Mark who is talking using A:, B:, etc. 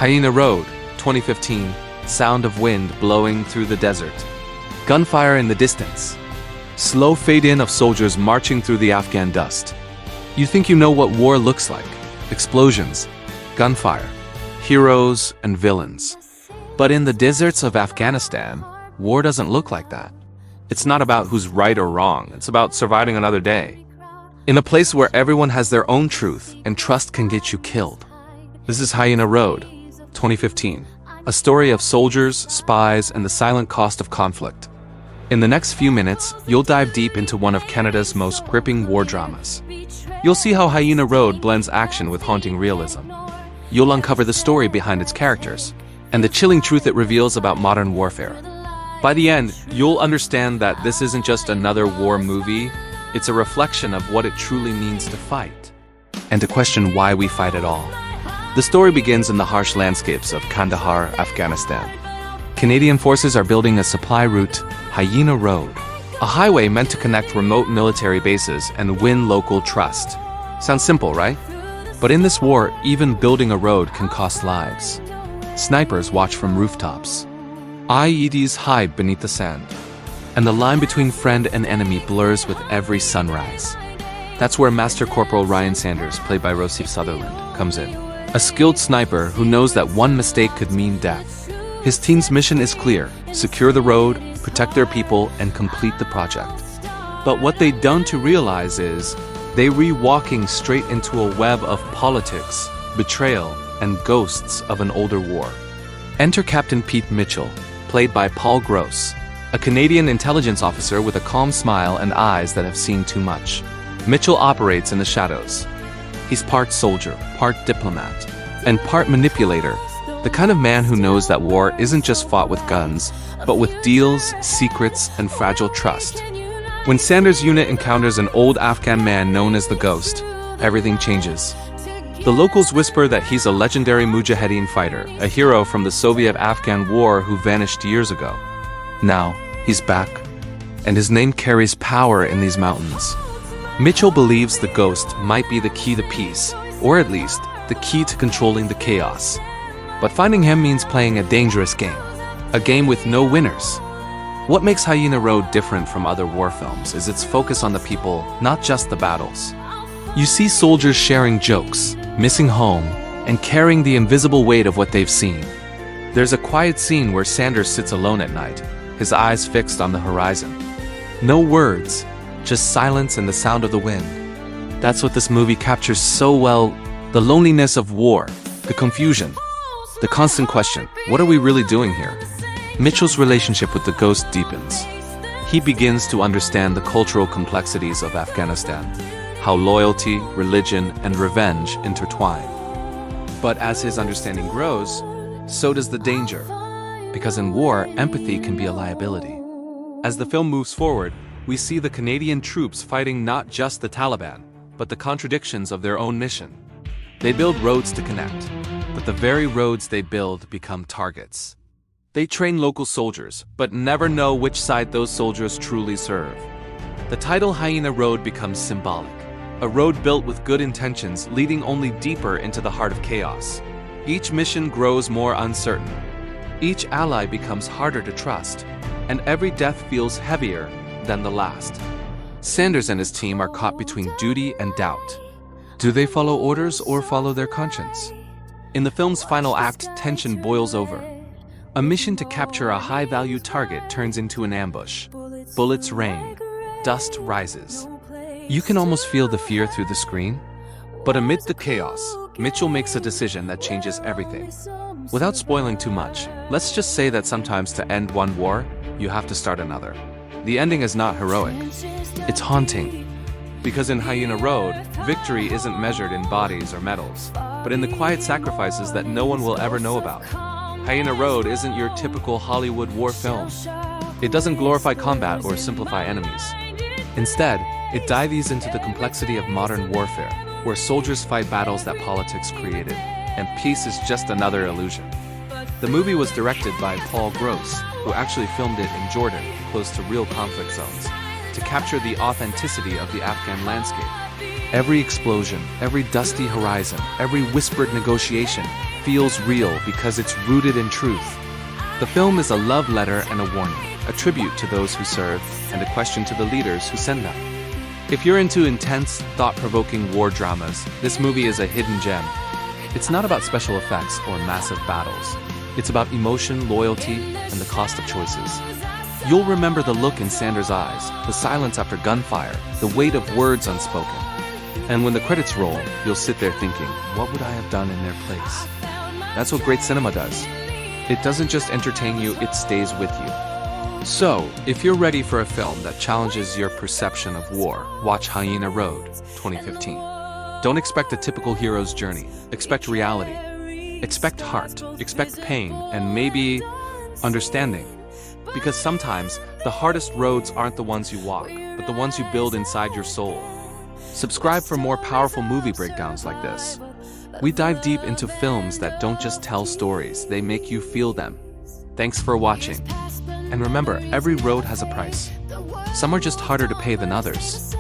A: Hyena Road, 2015, sound of wind blowing through the desert. Gunfire in the distance. Slow fade-in of soldiers marching through the Afghan dust. You think you know what war looks like. Explosions, gunfire, heroes and villains. But in the deserts of Afghanistan, war doesn't look like that. It's not about who's right or wrong, it's about surviving another day. In a place where everyone has their own truth and trust can get you killed. This is Hyena Road, 2015. A story of soldiers, spies, and the silent cost of conflict. In the next few minutes, you'll dive deep into one of Canada's most gripping war dramas. You'll see how Hyena Road blends action with haunting realism. You'll uncover the story behind its characters, and the chilling truth it reveals about modern warfare. By the end, you'll understand that this isn't just another war movie, it's a reflection of what it truly means to fight, and to question why we fight at all. The story begins in the harsh landscapes of Kandahar, Afghanistan. Canadian forces are building a supply route, Hyena Road, a highway meant to connect remote military bases and win local trust. Sounds simple, right? But in this war, even building a road can cost lives. Snipers watch from rooftops. IEDs hide beneath the sand. And the line between friend and enemy blurs with every sunrise. That's where Master Corporal Ryan Sanders, played by Rosie Sutherland, comes in. A skilled sniper who knows that one mistake could mean death. His team's mission is clear: secure the road, protect their people, and complete the project. But what they don't to realize is, they walking straight into a web of politics, betrayal, and ghosts of an older war. Enter Captain Pete Mitchell, played by Paul Gross, a Canadian intelligence officer with a calm smile and eyes that have seen too much. Mitchell operates in the shadows. He's part soldier, part diplomat, and part manipulator, the kind of man who knows that war isn't just fought with guns, but with deals, secrets, and fragile trust. When Sanders' unit encounters an old Afghan man known as the Ghost, everything changes. The locals whisper that he's a legendary Mujahideen fighter, a hero from the Soviet-Afghan war who vanished years ago. Now, he's back, and his name carries power in these mountains. Mitchell believes the Ghost might be the key to peace, or at least, the key to controlling the chaos. But finding him means playing a dangerous game, a game with no winners. What makes Hyena Road different from other war films is its focus on the people, not just the battles. You see soldiers sharing jokes, missing home, and carrying the invisible weight of what they've seen. There's a quiet scene where Sanders sits alone at night, his eyes fixed on the horizon. No words, just silence and the sound of the wind. That's what this movie captures so well: the loneliness of war, the confusion, the constant question, what are we really doing here? Mitchell's relationship with the Ghost deepens. He begins to understand the cultural complexities of Afghanistan, how loyalty, religion, and revenge intertwine. But as his understanding grows, so does the danger, because in war, empathy can be a liability. As the film moves forward, we see the Canadian troops fighting not just the Taliban, but the contradictions of their own mission. They build roads to connect, but the very roads they build become targets. They train local soldiers, but never know which side those soldiers truly serve. The title Hyena Road becomes symbolic. A road built with good intentions leading only deeper into the heart of chaos. Each mission grows more uncertain. Each ally becomes harder to trust, and every death feels heavier than the last. Sanders and his team are caught between duty and doubt. Do they follow orders or follow their conscience? In the film's final act, tension boils over. A mission to capture a high-value target turns into an ambush. Bullets rain. Dust rises. You can almost feel the fear through the screen. But amid the chaos, Mitchell makes a decision that changes everything. Without spoiling too much, let's just say that sometimes to end one war, you have to start another. The ending is not heroic. It's haunting. Because in Hyena Road, victory isn't measured in bodies or medals, but in the quiet sacrifices that no one will ever know about. Hyena Road isn't your typical Hollywood war film. It doesn't glorify combat or simplify enemies. Instead, it dives into the complexity of modern warfare, where soldiers fight battles that politics created, and peace is just another illusion. The movie was directed by Paul Gross, who actually filmed it in Jordan, close to real conflict zones, to capture the authenticity of the Afghan landscape. Every explosion, every dusty horizon, every whispered negotiation, feels real because it's rooted in truth. The film is a love letter and a warning, a tribute to those who serve, and a question to the leaders who send them. If you're into intense, thought-provoking war dramas, this movie is a hidden gem. It's not about special effects or massive battles. It's about emotion, loyalty, and the cost of choices. You'll remember the look in Sanders' eyes, the silence after gunfire, the weight of words unspoken. And when the credits roll, you'll sit there thinking, what would I have done in their place? That's what great cinema does. It doesn't just entertain you, it stays with you. So, if you're ready for a film that challenges your perception of war, watch Hyena Road, 2015. Don't expect a typical hero's journey. Expect reality. Expect heart. Expect pain, and maybe understanding. Because sometimes, the hardest roads aren't the ones you walk, but the ones you build inside your soul. Subscribe for more powerful movie breakdowns like this. We dive deep into films that don't just tell stories, they make you feel them. Thanks for watching. And remember, every road has a price. Some are just harder to pay than others.